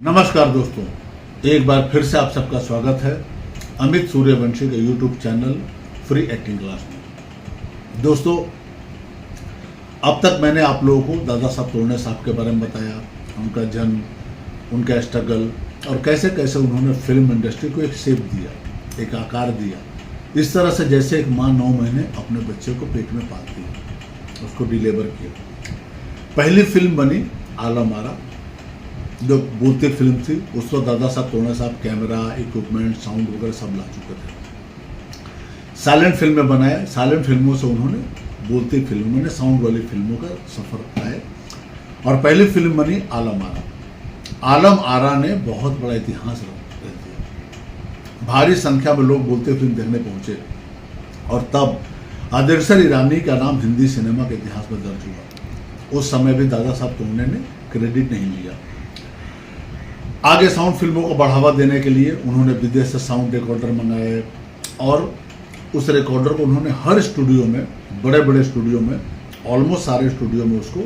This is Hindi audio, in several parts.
नमस्कार दोस्तों, एक बार फिर से आप सबका स्वागत है अमित सूर्यवंशी के YouTube channel free acting class में। दोस्तों, अब तक मैंने आप लोगों को दादा साहब तोरणे साहब के बारे में बताया, उनका जन्म, उनका स्ट्रगल और कैसे कैसे उन्होंने फिल्म इंडस्ट्री को एक शेप दिया, एक आकार दिया। इस तरह से जैसे एक माँ 9 महीने अपने बच्चे को पेट में पालती है, उसको डिलीवर किया। पहली फिल्म बनी आलम आरा, जो बोलती फिल्म थी। उस वक्त दादा साहब तोरणे साहब कैमरा, इक्विपमेंट, साउंड वगैरह सब ला चुके थे। साइलेंट फिल्में बनाए, साइलेंट फिल्मों से उन्होंने बोलती फिल्मों ने साउंड वाली फिल्मों का सफर पाए और पहली फिल्म बनी आलम आरा। आलम आरा ने बहुत बड़ा इतिहास रख दिया। भारी संख्या में लोग बोलते फिल्म देखने पहुंचे और तब आदिलशर ईरानी का नाम हिंदी सिनेमा के इतिहास में दर्ज हुआ। उस समय भी दादा साहब तोरणे ने क्रेडिट नहीं लिया। आगे साउंड फिल्मों को बढ़ावा देने के लिए उन्होंने विदेश से साउंड रिकॉर्डर मंगाए और उस रिकॉर्डर को उन्होंने हर स्टूडियो में, बड़े बड़े स्टूडियो में, ऑलमोस्ट सारे स्टूडियो में उसको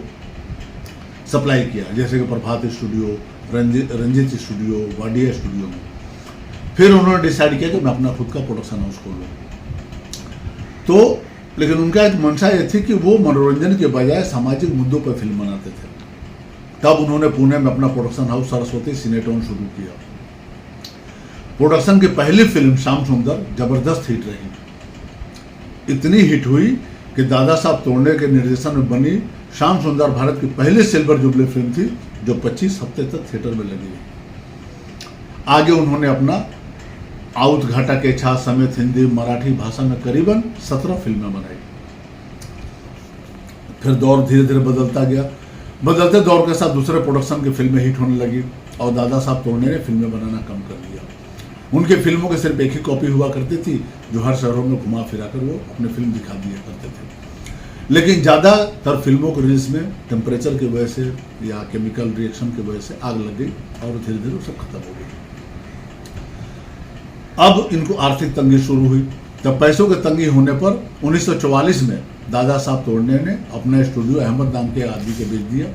सप्लाई किया, जैसे कि Prabhat studio, Ranjit studio, Wadia studio में। फिर उन्होंने डिसाइड किया कि मैं अपना खुद का प्रोडक्शन हाउस खोलूँ। तो लेकिन उनका एक मंशा ये थी कि वो मनोरंजन के बजाय सामाजिक मुद्दों पर फिल्म बनाते थे। तब उन्होंने पुणे में अपना प्रोडक्शन हाउस सरस्वती सिनेटोन शुरू किया। प्रोडक्शन की पहली फिल्म श्याम सुंदर जबरदस्त हिट रही। इतनी हिट हुई कि दादा साहब तोरणे के निर्देशन में बनी श्याम सुंदर भारत की पहली सिल्वर जुबली फिल्म थी, जो 25 हफ्ते तक थिएटर में लगी रही। आगे उन्होंने अपना आउट घाटा के छा समेत हिंदी, मराठी भाषा में करीबन 17 फिल्में बनाई। फिर दौर धीरे धीरे बदलता गया। बदलते दौर के साथ दूसरे प्रोडक्शन की फिल्में हिट होने लगी और दादा साहब तोरणे ने फिल्में बनाना कम कर दिया। उनकी फिल्मों की सिर्फ एक ही कॉपी हुआ करती थी, जो हर शहरों में घुमा फिरा कर वो अपनी फिल्म दिखा दिया करते थे। लेकिन ज़्यादातर फिल्मों के रिलीज में टेम्परेचर की वजह से या केमिकल रिएक्शन की वजह से आग लग गई और धीरे धीरे वो सब खत्म हो गई। अब इनको आर्थिक तंगी शुरू हुई। तब पैसों की तंगी होने पर 1944 में दादा साहब तोरणे ने अपना स्टूडियो अहमद नाम के आदमी के बेच दिया।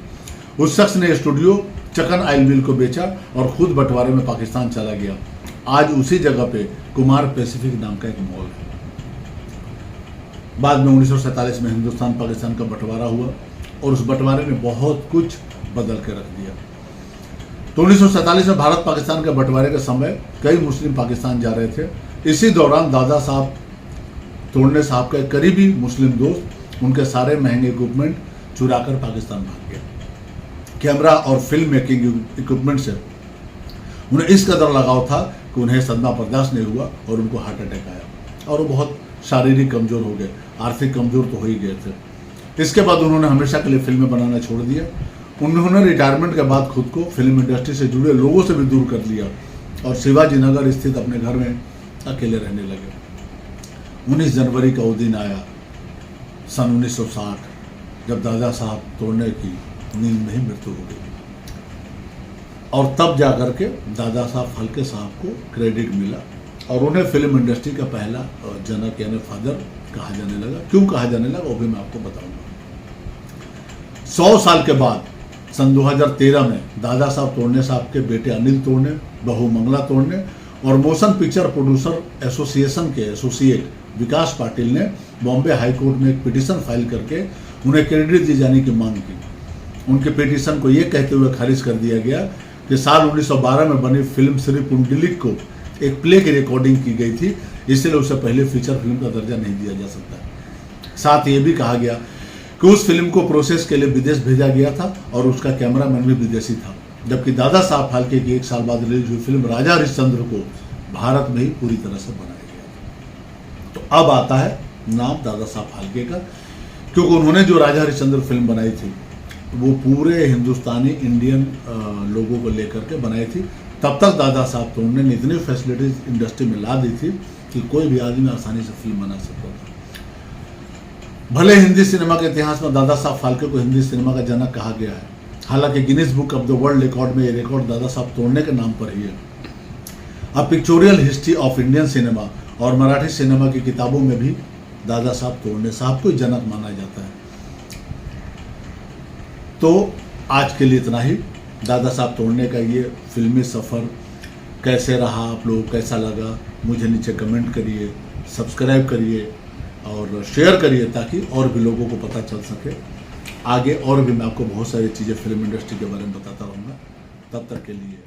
उस शख्स ने स्टूडियो चकन आयल मिल को बेचा और खुद बंटवारे में पाकिस्तान चला गया। आज उसी जगह पे कुमार पैसिफिक नाम का एक मॉल है। बाद में 1947 में हिंदुस्तान पाकिस्तान का बंटवारा हुआ और उस बंटवारे ने बहुत कुछ बदल के रख दिया। तो 1947 में भारत पाकिस्तान के बंटवारे के समय कई मुस्लिम पाकिस्तान जा रहे थे। इसी दौरान दादा साहब तोरणे साहब का एक करीबी मुस्लिम दोस्त उनके सारे महंगे इक्विपमेंट चुराकर पाकिस्तान भाग गया। कैमरा और फिल्म मेकिंग इक्विपमेंट से उन्हें इस कदर लगाव था कि उन्हें सदमा बर्दाश्त नहीं हुआ और उनको हार्ट अटैक आया और वो बहुत शारीरिक कमजोर हो गए। आर्थिक कमजोर तो हो ही गए थे। इसके बाद उन्होंने हमेशा के लिए फिल्में बनाना छोड़ दिया। उन्होंने रिटायरमेंट के बाद खुद को फिल्म इंडस्ट्री से जुड़े लोगों से भी दूर कर लिया और शिवाजी नगर स्थित अपने घर में अकेले रहने लगे। 19 जनवरी का वो दिन आया सन 1960, जब दादा साहब तोरणे की नींद में ही मृत्यु हो गई और तब जाकर के दादा साहब फाल्के साहब को क्रेडिट मिला और उन्हें फिल्म इंडस्ट्री का पहला जनक यानी फादर कहा जाने लगा। क्यों कहा जाने लगा वो भी मैं आपको बताऊंगा। 100 साल के बाद सन 2013 में दादा साहब तोरणे साहब के बेटे अनिल तोरणे, बहू मंगला तोरणे और मोशन पिक्चर प्रोड्यूसर एसोसिएशन के एसोसिएट विकास पाटिल ने बॉम्बे हाई कोर्ट में एक पिटीशन फाइल करके उन्हें क्रेडिट दिए जाने की मांग की। उनके पिटीशन को यह कहते हुए खारिज कर दिया गया कि साल 1912 में बनी फिल्म श्री पुंडलिक को एक प्ले की रिकॉर्डिंग की गई थी, इसलिए उसे पहले फीचर फिल्म का दर्जा नहीं दिया जा सकता। साथ ये भी कहा गया कि उस फिल्म को प्रोसेस के लिए विदेश भेजा गया था और उसका कैमरामैन भी विदेशी था, जबकि दादा साहब फाल्के की 1 साल बाद रिलीज हुई फिल्म राजा हरिश्चंद्र को भारत में ही पूरी तरह से बनाया गया। तो अब आता है नाम दादा साहब फाल्के का, क्योंकि उन्होंने जो राजा हरिश्चंद्र फिल्म बनाई थी वो पूरे हिंदुस्तानी इंडियन लोगों को लेकर के बनाई थी। तब तक दादा साहब तोरणे ने इतनी फैसिलिटीज इंडस्ट्री में ला दी थी कि कोई भी आदमी आसानी से फिल्म बना सकता था। भले हिंदी सिनेमा के इतिहास में दादा साहब फाल्के को हिंदी सिनेमा का जनक कहा गया है, हालांकि Guinness book of the world record में ये रिकॉर्ड दादा साहब तोरणे के नाम पर ही है। अब pictorial history of Indian cinema और मराठी सिनेमा की किताबों में भी दादा साहब तोरणे साहब को जनक माना जाता है। तो आज के लिए इतना ही। दादा साहब तोड़ने का ये फिल्मी सफ़र कैसे रहा, आप लोगों को कैसा लगा, मुझे नीचे कमेंट करिए, सब्सक्राइब करिए और शेयर करिए ताकि और भी लोगों को पता चल सके। आगे और भी मैं आपको बहुत सारी चीज़ें फिल्म इंडस्ट्री के बारे में बताता रहूँगा। तब तक के लिए